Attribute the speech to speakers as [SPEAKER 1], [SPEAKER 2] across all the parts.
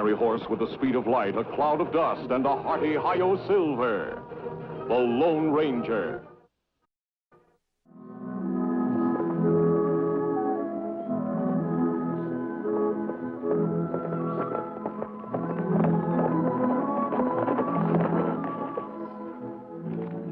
[SPEAKER 1] ordinary horse with the speed of light, a cloud of dust, and a hearty hi-yo silver. The Lone Ranger.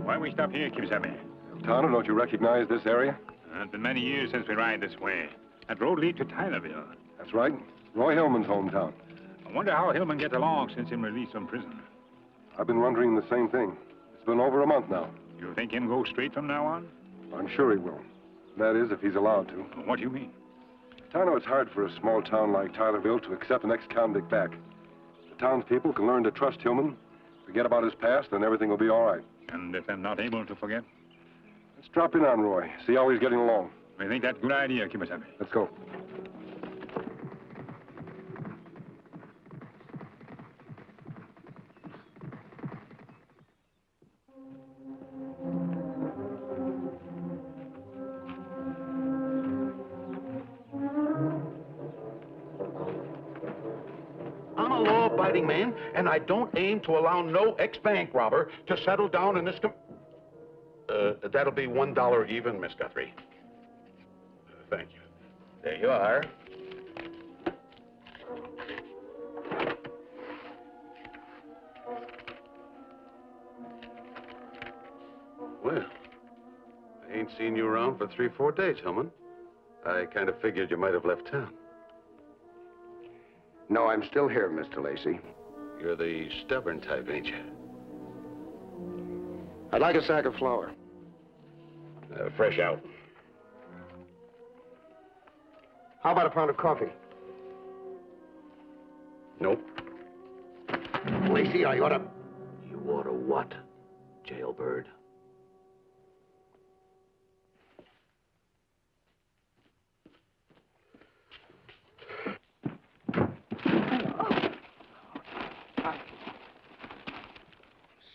[SPEAKER 2] Why we stop here, Kemo Sabe?
[SPEAKER 3] Tonto, don't you recognize this area?
[SPEAKER 2] It's been many years since we ride this way. That road leads to Tylerville.
[SPEAKER 3] That's right. Roy Hillman's hometown.
[SPEAKER 2] I wonder how Hillman gets along since him released from prison.
[SPEAKER 3] I've been wondering the same thing. It's been over a month now.
[SPEAKER 2] You think him go straight from now on?
[SPEAKER 3] I'm sure he will. That is, if he's allowed to.
[SPEAKER 2] What do you mean?
[SPEAKER 3] Tonto, it's hard for a small town like Tylerville to accept an ex-convict back. The townspeople can learn to trust Hillman, forget about his past, and everything will be all right.
[SPEAKER 2] And if they're not able to forget?
[SPEAKER 3] Let's drop in on Roy, see how he's getting along.
[SPEAKER 2] I think that's a good idea, Kemo Sabe.
[SPEAKER 3] Let's go.
[SPEAKER 4] I'm a law-abiding man, and I don't aim to allow no ex-bank robber to settle down in this that'll be $1 even, Miss Guthrie. Thank you. There you are. Well, I ain't seen you around for 3-4 days, Hillman. I kind of figured you might have left town.
[SPEAKER 5] No, I'm still here, Mr. Lacey.
[SPEAKER 4] You're the stubborn type, ain't you?
[SPEAKER 5] I'd like a sack of flour.
[SPEAKER 4] Fresh out.
[SPEAKER 5] How about a pound of coffee?
[SPEAKER 4] Nope.
[SPEAKER 5] Lacey, I ought to...
[SPEAKER 4] You ought to what, jailbird?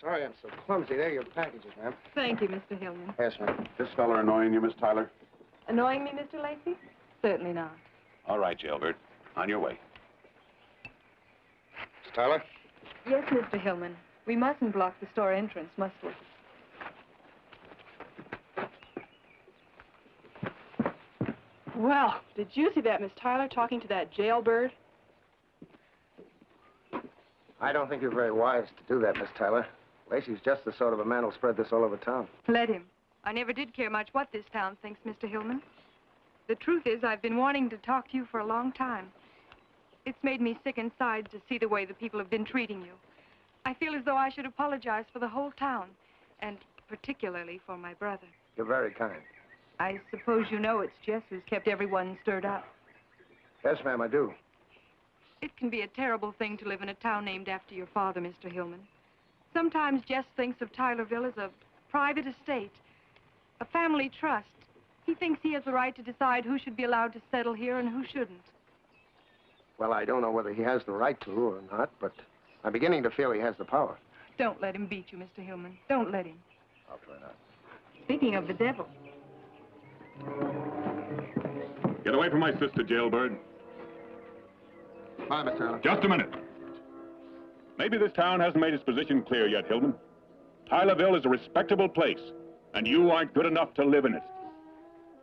[SPEAKER 5] Sorry I'm so clumsy. There are your packages, ma'am.
[SPEAKER 6] Thank you, Mr. Hillman.
[SPEAKER 5] Yes, ma'am.
[SPEAKER 4] This fella annoying you, Miss Tyler?
[SPEAKER 6] Annoying me, Mr. Lacey? Certainly not.
[SPEAKER 4] All right, jailbird. On your way.
[SPEAKER 5] Miss Tyler?
[SPEAKER 6] Yes, Mr. Hillman. We mustn't block the store entrance, must we? Well, did you see that Miss Tyler talking to that jailbird?
[SPEAKER 5] I don't think you're very wise to do that, Miss Tyler. Lacey's just the sort of a man who'll spread this all over town.
[SPEAKER 6] Let him. I never did care much what this town thinks, Mr. Hillman. The truth is, I've been wanting to talk to you for a long time. It's made me sick inside to see the way the people have been treating you. I feel as though I should apologize for the whole town, and particularly for my brother.
[SPEAKER 5] You're very kind.
[SPEAKER 6] I suppose you know it's Jess who's kept everyone stirred up.
[SPEAKER 5] Yes, ma'am, I do.
[SPEAKER 6] It can be a terrible thing to live in a town named after your father, Mr. Hillman. Sometimes Jess thinks of Tylerville as a private estate, a family trust. He thinks he has the right to decide who should be allowed to settle here and who shouldn't.
[SPEAKER 5] Well, I don't know whether he has the right to or not, but I'm beginning to feel he has the power.
[SPEAKER 6] Don't let him beat you, Mr. Hillman. Don't let him.
[SPEAKER 5] I'll try not.
[SPEAKER 6] Speaking of the devil.
[SPEAKER 2] Get away from my sister, jailbird.
[SPEAKER 5] Bye, Mr. Hillman.
[SPEAKER 2] Just a minute. Maybe this town hasn't made its position clear yet, Hillman. Tylerville is a respectable place, and you aren't good enough to live in it.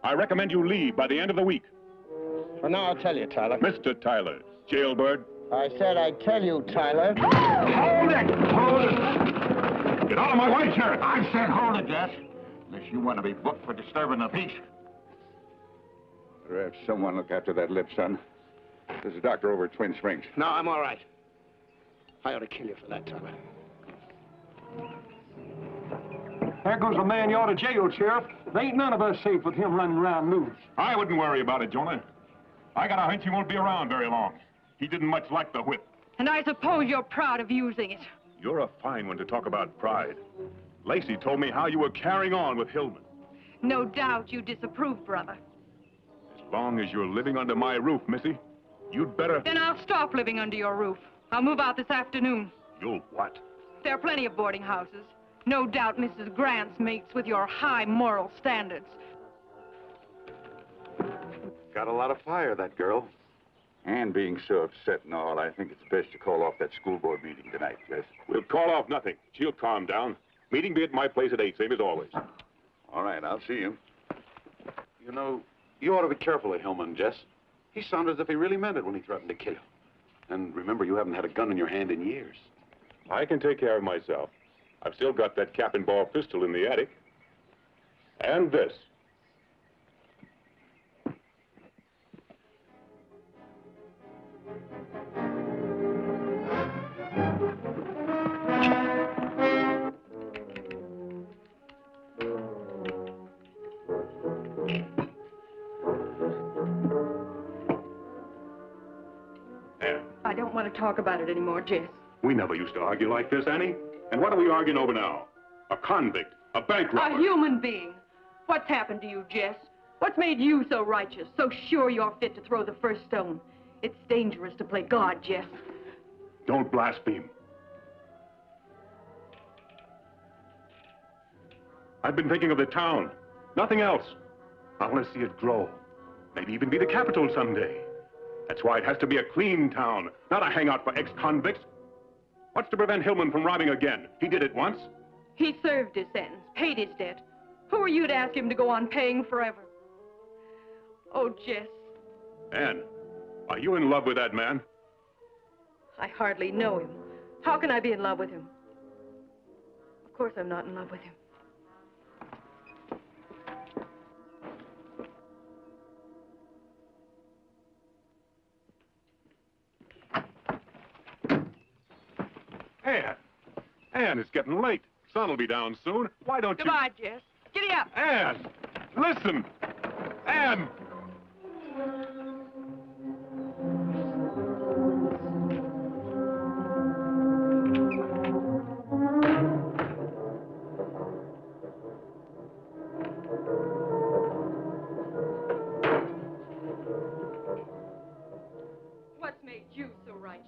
[SPEAKER 2] I recommend you leave by the end of the week.
[SPEAKER 5] Well, now I'll tell you, Tyler.
[SPEAKER 2] Mr. Tyler, jailbird.
[SPEAKER 5] I said I'd tell you, Tyler.
[SPEAKER 2] Hold it! Hold it! Get out of my way, Sheriff!
[SPEAKER 7] I said hold it, Jess. Unless you want to be booked for disturbing the peace.
[SPEAKER 8] Better have someone look after that lip, son. There's a doctor over at Twin Springs.
[SPEAKER 5] No, I'm all right. I ought to kill you for that, Tyler.
[SPEAKER 9] There goes a man you ought to jail, Sheriff. There ain't none of us safe with him running around loose.
[SPEAKER 2] I wouldn't worry about it, Jonah. I got a hunch he won't be around very long. He didn't much like the whip.
[SPEAKER 6] And I suppose you're proud of using it.
[SPEAKER 2] You're a fine one to talk about pride. Lacey told me how you were carrying on with Hillman.
[SPEAKER 6] No doubt you disapprove, brother.
[SPEAKER 2] As long as you're living under my roof, Missy, you'd better...
[SPEAKER 6] Then I'll stop living under your roof. I'll move out this afternoon.
[SPEAKER 2] You'll what?
[SPEAKER 6] There are plenty of boarding houses. No doubt Mrs. Grant's mates with your high moral standards.
[SPEAKER 4] Got a lot of fire, that girl.
[SPEAKER 8] And being so upset and all, I think it's best to call off that school board meeting tonight, Jess.
[SPEAKER 2] We'll call off nothing. She'll calm down. Meeting be at my place at 8, same as always.
[SPEAKER 8] All right, I'll see you.
[SPEAKER 4] You know, you ought to be careful of Hillman, Jess. He sounded as if he really meant it when he threatened to kill you. And remember, you haven't had a gun in your hand in years.
[SPEAKER 2] I can take care of myself. I've still got that cap and ball pistol in the attic. And this.
[SPEAKER 6] I don't want to talk about it anymore, Jess.
[SPEAKER 2] We never used to argue like this, Annie. And what are we arguing over now? A convict, a bank robber.
[SPEAKER 6] A human being. What's happened to you, Jess? What's made you so righteous, so sure you're fit to throw the first stone? It's dangerous to play God, Jess.
[SPEAKER 2] Don't blaspheme. I've been thinking of the town. Nothing else. I want to see it grow. Maybe even be the capital someday. That's why it has to be a clean town, not a hangout for ex-convicts. What's to prevent Hillman from robbing again? He did it once.
[SPEAKER 6] He served his sentence, paid his debt. Who are you to ask him to go on paying forever? Oh, Jess.
[SPEAKER 2] Anne, are you in love with that man?
[SPEAKER 6] I hardly know him. How can I be in love with him? Of course I'm not in love with him.
[SPEAKER 2] Anne! Anne, it's getting late. Sun will be down soon. Why don't you...
[SPEAKER 6] Goodbye, Jess. Giddy up.
[SPEAKER 2] Anne! Listen! Anne!
[SPEAKER 6] What's made you so righteous?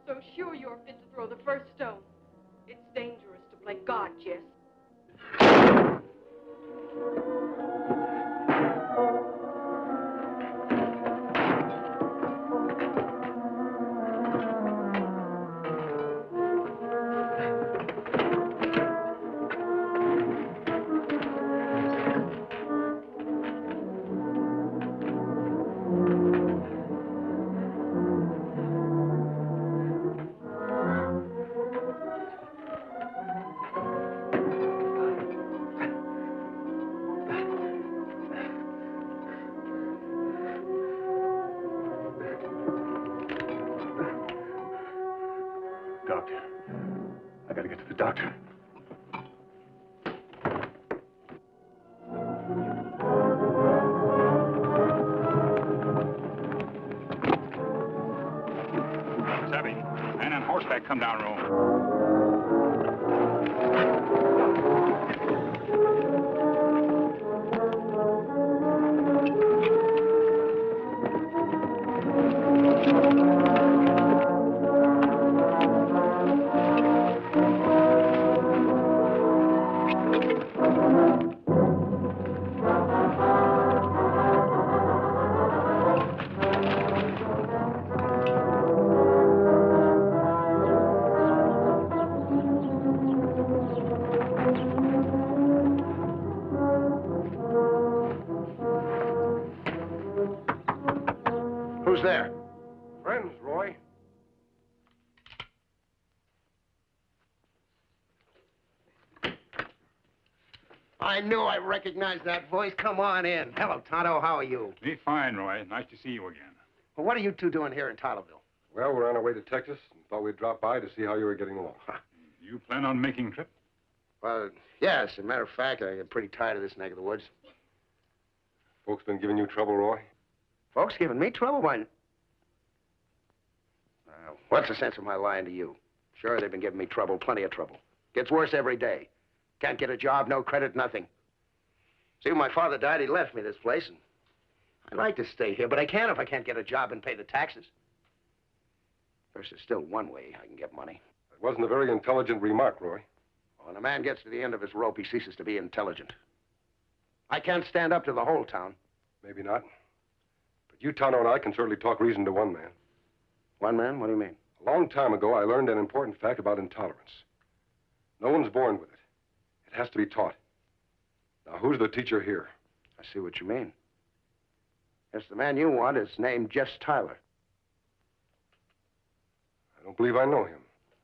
[SPEAKER 6] So sure you're fit to throw the first stone. It's dangerous to play God, Jess.
[SPEAKER 4] Doctor. I gotta get to the doctor.
[SPEAKER 8] Sabe, man on horseback come down room.
[SPEAKER 5] Who's there?
[SPEAKER 3] Friends, Roy.
[SPEAKER 5] I knew I recognized that voice. Come on in. Hello, Tonto. How are you?
[SPEAKER 8] Be fine, Roy. Nice to see you again.
[SPEAKER 5] Well, what are you two doing here in Tylerville?
[SPEAKER 3] Well, we're on our way to Texas and thought we'd drop by to see how you were getting along.
[SPEAKER 8] You plan on making trip?
[SPEAKER 5] Well, yes. As a matter of fact, I get pretty tired of this neck of the woods.
[SPEAKER 3] Folks been giving you trouble, Roy?
[SPEAKER 5] Folks giving me trouble? Why? What's the sense of my lying to you? Sure, they've been giving me trouble, plenty of trouble. Gets worse every day. Can't get a job, no credit, nothing. See, when my father died, he left me this place, and I'd like to stay here, but I can't if I can't get a job and pay the taxes. First, there's still one way I can get money.
[SPEAKER 3] It wasn't a very intelligent remark, Roy.
[SPEAKER 5] When a man gets to the end of his rope, he ceases to be intelligent. I can't stand up to the whole town.
[SPEAKER 3] Maybe not. But you, Tonto, and I can certainly talk reason to one man.
[SPEAKER 5] One man? What do you mean?
[SPEAKER 3] A long time ago, I learned an important fact about intolerance. No one's born with it. It has to be taught. Now, who's the teacher here?
[SPEAKER 5] I see what you mean. Yes, the man you want is named Jess Tyler.
[SPEAKER 3] I don't believe I know him.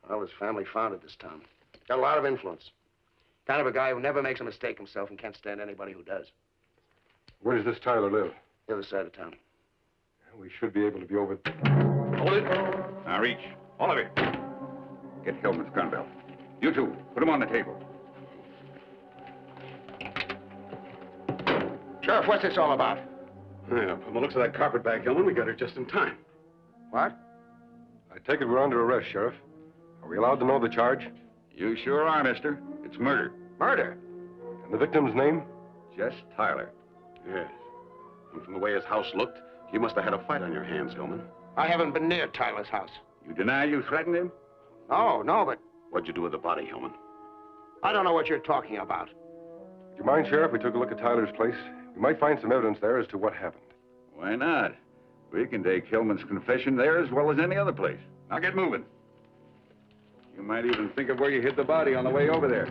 [SPEAKER 5] Well, his family founded this town. Got a lot of influence. Kind of a guy who never makes a mistake himself and can't stand anybody who does.
[SPEAKER 3] Where does this Tyler live?
[SPEAKER 5] The other side of town.
[SPEAKER 3] Yeah, we should be able to be over...
[SPEAKER 8] Hold it. Now reach. All of you. Get Hillman's gun belt. You two, put him on the table.
[SPEAKER 5] Sheriff, what's this all about?
[SPEAKER 4] Yeah, from the looks of that carpetbag, Hillman, we got her just in time.
[SPEAKER 5] What?
[SPEAKER 3] I take it we're under arrest, Sheriff. Are we allowed to know the charge?
[SPEAKER 8] You sure are, mister. It's murder.
[SPEAKER 5] Murder?
[SPEAKER 3] And the victim's name?
[SPEAKER 8] Jess Tyler.
[SPEAKER 4] Yes. And from the way his house looked, you must have had a fight on your hands, Hillman.
[SPEAKER 5] I haven't been near Tyler's house.
[SPEAKER 8] You deny you threatened him?
[SPEAKER 5] Oh, no, but
[SPEAKER 4] What'd you do with the body, Hillman?
[SPEAKER 5] I don't know what you're talking about.
[SPEAKER 3] Do you mind, Sheriff, we took a look at Tyler's place? We might find some evidence there as to what happened.
[SPEAKER 8] Why not? We can take Hillman's confession there as well as any other place. Now get moving. You might even think of where you hid the body on the way over there.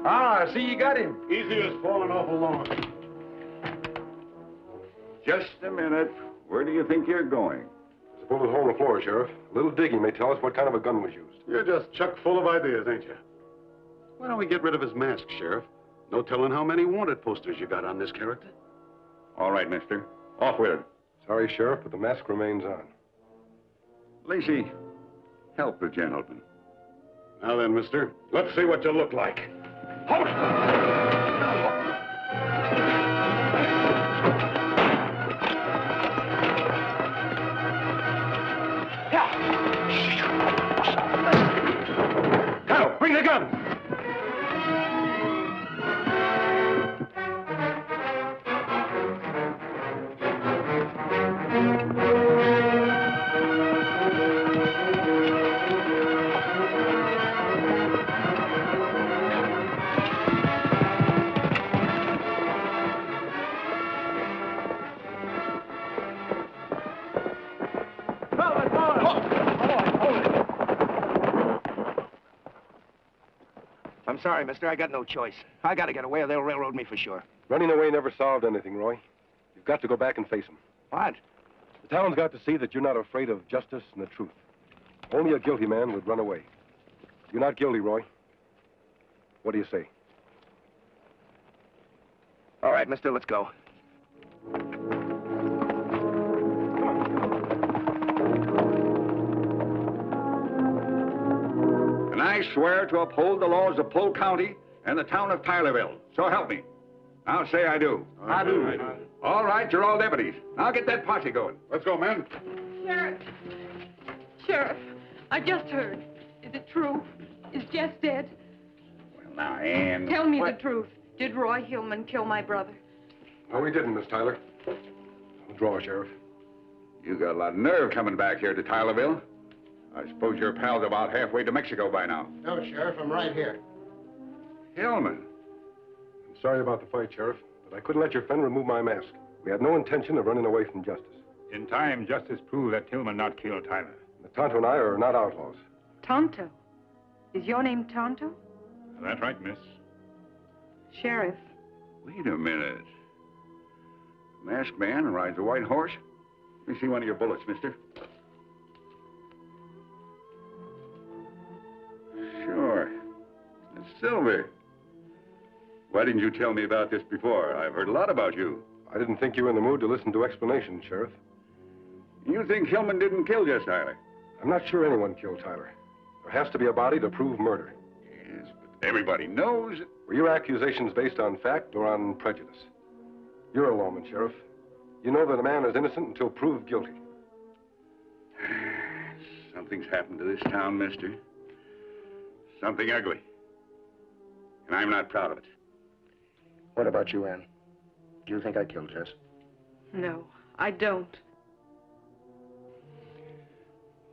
[SPEAKER 9] Ah, I see you got him.
[SPEAKER 4] Easy as falling off a lawn.
[SPEAKER 8] Just a minute. Where do you think you're going?
[SPEAKER 3] There's a bullet hole in the floor, Sheriff. A little digging may tell us what kind of a gun was used.
[SPEAKER 4] You're just chock full of ideas, ain't you? Why don't we get rid of his mask, Sheriff? No telling how many wanted posters you got on this character.
[SPEAKER 8] All right, mister. Off with it.
[SPEAKER 3] Sorry, Sheriff, but the mask remains on.
[SPEAKER 8] Lacey, help the gentleman.
[SPEAKER 4] Now then, mister, let's see what you look like. Halt!
[SPEAKER 9] Tonto, bring the gun.
[SPEAKER 5] I'm sorry, mister. I got no choice. I gotta get away or they'll railroad me for sure.
[SPEAKER 3] Running away never solved anything, Roy. You've got to go back and face them.
[SPEAKER 5] What?
[SPEAKER 3] The town's got to see that you're not afraid of justice and the truth. Only a guilty man would run away. You're not guilty, Roy. What do you say?
[SPEAKER 5] All right, mister, let's go.
[SPEAKER 8] And I swear to uphold the laws of Polk County and the town of Tylerville. So help me. Now say I do.
[SPEAKER 4] I do.
[SPEAKER 8] All right, you're all deputies. Now get that posse going.
[SPEAKER 4] Let's go, men.
[SPEAKER 6] Sheriff. Sheriff, I just heard. Is it true? Is Jess dead?
[SPEAKER 8] Well, now, Ann...
[SPEAKER 6] Tell me the truth. Did Roy Hillman kill my brother?
[SPEAKER 3] No, we didn't, Miss Tyler. Draw, Sheriff.
[SPEAKER 8] You got a lot of nerve coming back here to Tylerville. I suppose your pal's about halfway to Mexico by now.
[SPEAKER 5] No, Sheriff, I'm right here.
[SPEAKER 8] Hillman.
[SPEAKER 3] I'm sorry about the fight, Sheriff, but I couldn't let your friend remove my mask. We had no intention of running away from justice.
[SPEAKER 2] In time, justice proved that Hillman not killed Tyler.
[SPEAKER 3] The Tonto and I are not outlaws.
[SPEAKER 6] Tonto. Is your name Tonto?
[SPEAKER 2] That's right, miss.
[SPEAKER 6] Sheriff.
[SPEAKER 8] Wait a minute. Masked man rides a white horse? Let me see one of your bullets, mister. Sure. It's silver. Why didn't you tell me about this before? I've heard a lot about you.
[SPEAKER 3] I didn't think you were in the mood to listen to explanations, Sheriff.
[SPEAKER 8] You think Hillman didn't kill Jess Tyler?
[SPEAKER 3] I'm not sure anyone killed Tyler. There has to be a body to prove murder.
[SPEAKER 8] Yes, but everybody knows...
[SPEAKER 3] Were your accusations based on fact or on prejudice? You're a lawman, Sheriff. You know that a man is innocent until proved guilty.
[SPEAKER 8] Something's happened to this town, mister. Something ugly. And I'm not proud of it.
[SPEAKER 5] What about you, Ann? Do you think I killed Jess?
[SPEAKER 6] No, I don't.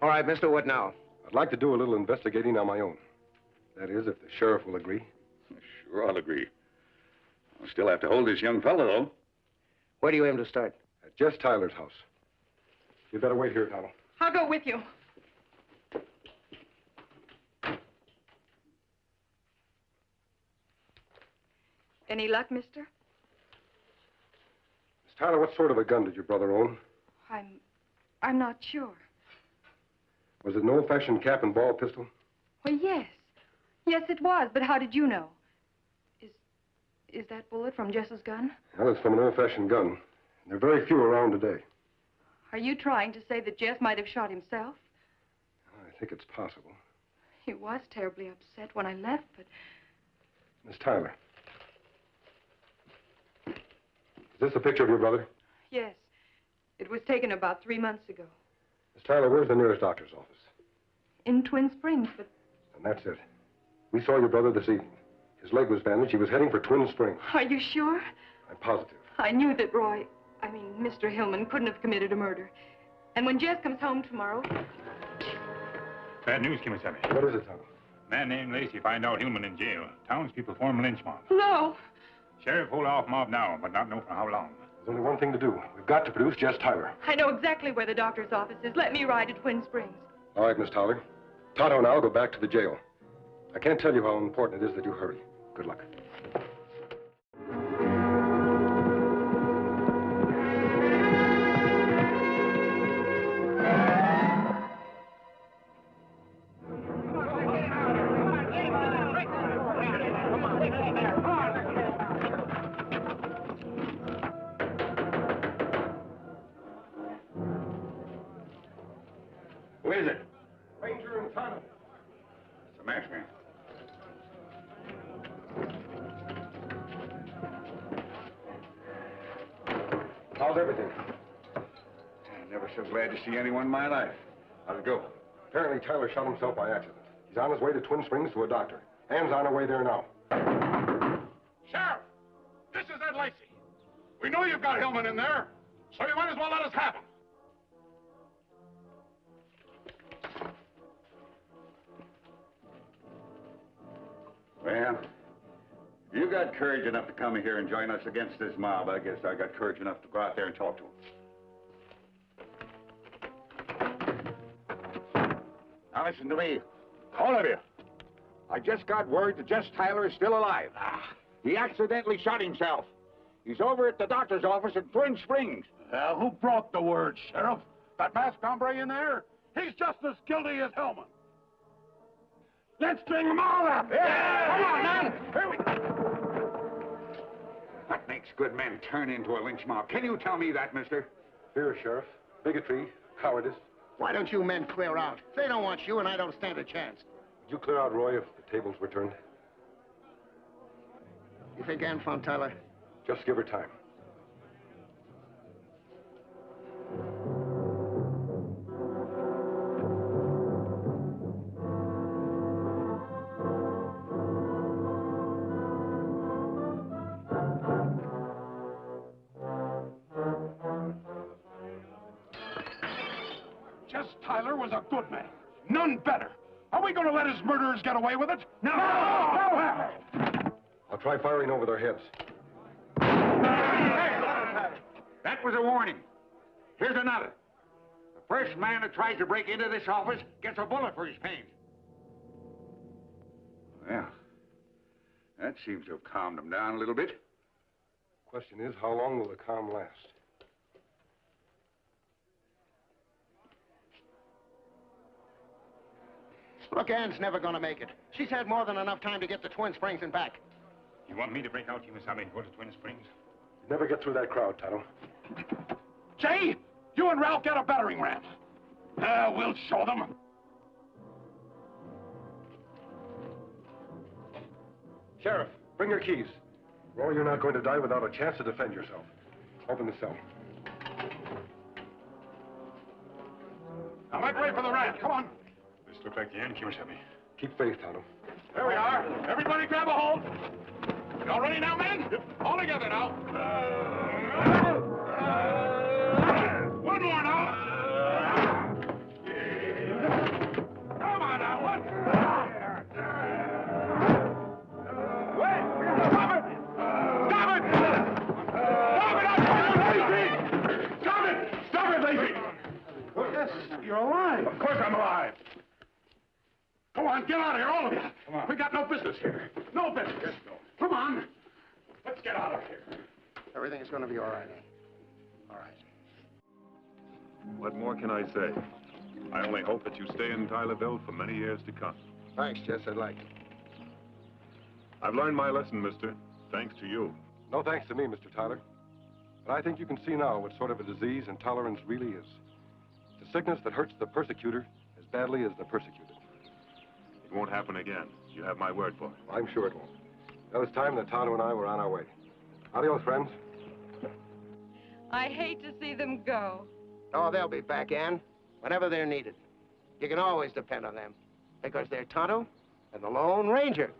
[SPEAKER 5] All right, mister, what now?
[SPEAKER 3] I'd like to do a little investigating on my own. That is, if the sheriff will agree.
[SPEAKER 8] Sure, I'll agree. We'll still have to hold this young fellow, though.
[SPEAKER 5] Where do you aim to start?
[SPEAKER 3] At Jess Tyler's house. You better wait here, Tonto.
[SPEAKER 6] I'll go with you. Any luck, mister?
[SPEAKER 3] Miss Tyler, what sort of a gun did your brother own?
[SPEAKER 6] I'm not sure.
[SPEAKER 3] Was it an old-fashioned cap and ball pistol?
[SPEAKER 6] Well, yes. Yes, it was, but how did you know? Is that bullet from Jess's gun?
[SPEAKER 3] Well, it's from an old-fashioned gun. And there are very few around today.
[SPEAKER 6] Are you trying to say that Jess might have shot himself?
[SPEAKER 3] I think it's possible.
[SPEAKER 6] He was terribly upset when I left, but...
[SPEAKER 3] Miss Tyler. Is this a picture of your brother?
[SPEAKER 6] Yes. It was taken about 3 months ago.
[SPEAKER 3] Miss Tyler, where's the nearest doctor's office?
[SPEAKER 6] In Twin Springs, but...
[SPEAKER 3] And that's it. We saw your brother this evening. His leg was bandaged. He was heading for Twin Springs.
[SPEAKER 6] Are you sure?
[SPEAKER 3] I'm positive.
[SPEAKER 6] I knew that Mr. Hillman couldn't have committed a murder. And when Jess comes home tomorrow...
[SPEAKER 2] Bad news, Kemo Sabe.
[SPEAKER 3] What is it, Tonto?
[SPEAKER 2] Man named Lacey find out Hillman in jail. Townspeople form a lynch mob.
[SPEAKER 6] No!
[SPEAKER 2] Sheriff hold off mob now, but not know for how long.
[SPEAKER 3] There's only one thing to do. We've got to produce Jess Tyler.
[SPEAKER 6] I know exactly where the doctor's office is. Let me ride to Twin Springs.
[SPEAKER 3] All right, Miss Tyler. Tonto and I'll go back to the jail. I can't tell you how important it is that you hurry. Good luck.
[SPEAKER 8] Who is it?
[SPEAKER 3] Ranger and Tonto.
[SPEAKER 8] It's a masked man.
[SPEAKER 3] How's everything?
[SPEAKER 8] I'm never so glad to see anyone in my life. How'd it go?
[SPEAKER 3] Apparently, Tyler shot himself by accident. He's on his way to Twin Springs to a doctor. Ann's on her way there now.
[SPEAKER 4] Sheriff, this is Ed Lacey. We know you've got Hillman in there, so you might as well let us have him.
[SPEAKER 8] Well, if you got courage enough to come here and join us against this mob, I guess I got courage enough to go out there and talk to him.
[SPEAKER 7] Now listen to me, all of you. I just got word that Jess Tyler is still alive. He accidentally shot himself. He's over at the doctor's office in Twin Springs.
[SPEAKER 4] Who brought the word, Sheriff? That masked hombre in there? He's just as guilty as Hillman. Let's bring them all up!
[SPEAKER 7] Yeah!
[SPEAKER 4] Come on, man! Here we go!
[SPEAKER 7] What makes good men turn into a lynch mob? Can you tell me that, mister?
[SPEAKER 3] Fear, Sheriff. Bigotry, cowardice.
[SPEAKER 5] Why don't you men clear out? They don't want you, and I don't stand a chance.
[SPEAKER 3] Would you clear out, Roy, if the tables were turned?
[SPEAKER 5] You think Ann found Tyler?
[SPEAKER 3] Just give her time.
[SPEAKER 4] Jess Tyler was a good man. None better. Are we going to let his murderers get away with it? No! No!
[SPEAKER 3] I'll try firing over their heads.
[SPEAKER 7] That was a warning. Here's another. The first man that tries to break into this office gets a bullet for his pains.
[SPEAKER 8] Well, that seems to have calmed them down a little bit.
[SPEAKER 3] Question is, how long will the calm last?
[SPEAKER 5] Look, Ann's never gonna make it. She's had more than enough time to get to Twin Springs and back.
[SPEAKER 2] You want me to break out, Kemo Sabe, and go to Twin Springs?
[SPEAKER 3] Never get through that crowd, Tonto.
[SPEAKER 4] Jay, you and Ralph get a battering ram. We'll show them.
[SPEAKER 3] Sheriff, bring your keys. Roy, you're not going to die without a chance to defend yourself. Open the cell.
[SPEAKER 4] Now make way for the ram. Come on.
[SPEAKER 2] This looks like the end, Kemo Sabe.
[SPEAKER 3] Keep faith, Tonto.
[SPEAKER 4] There we are. Everybody grab a hold. You all ready now, men? All together now. One more now. Come on now. One. Wait. Stop it. Stop on, get out of here, all of you.
[SPEAKER 7] Come on.
[SPEAKER 4] We got no business here. No business.
[SPEAKER 7] Let's go.
[SPEAKER 4] Come on. Let's get out of here.
[SPEAKER 5] Everything's going to be all right, eh? All right.
[SPEAKER 2] What more can I say? I only hope that you stay in Tylerville for many years to come.
[SPEAKER 5] Thanks, Jess. I'd like to.
[SPEAKER 2] I've learned my lesson, mister, thanks to you.
[SPEAKER 3] No thanks to me, Mr. Tyler. But I think you can see now what sort of a disease intolerance really is. It's a sickness that hurts the persecutor as badly as the persecuted.
[SPEAKER 2] It won't happen again. You have my word for it.
[SPEAKER 3] I'm sure it won't. Now it's time that Tonto and I were on our way. Adios, friends.
[SPEAKER 6] I hate to see them go.
[SPEAKER 5] Oh, they'll be back, Ann, whenever they're needed. You can always depend on them, because they're Tonto and the Lone Ranger.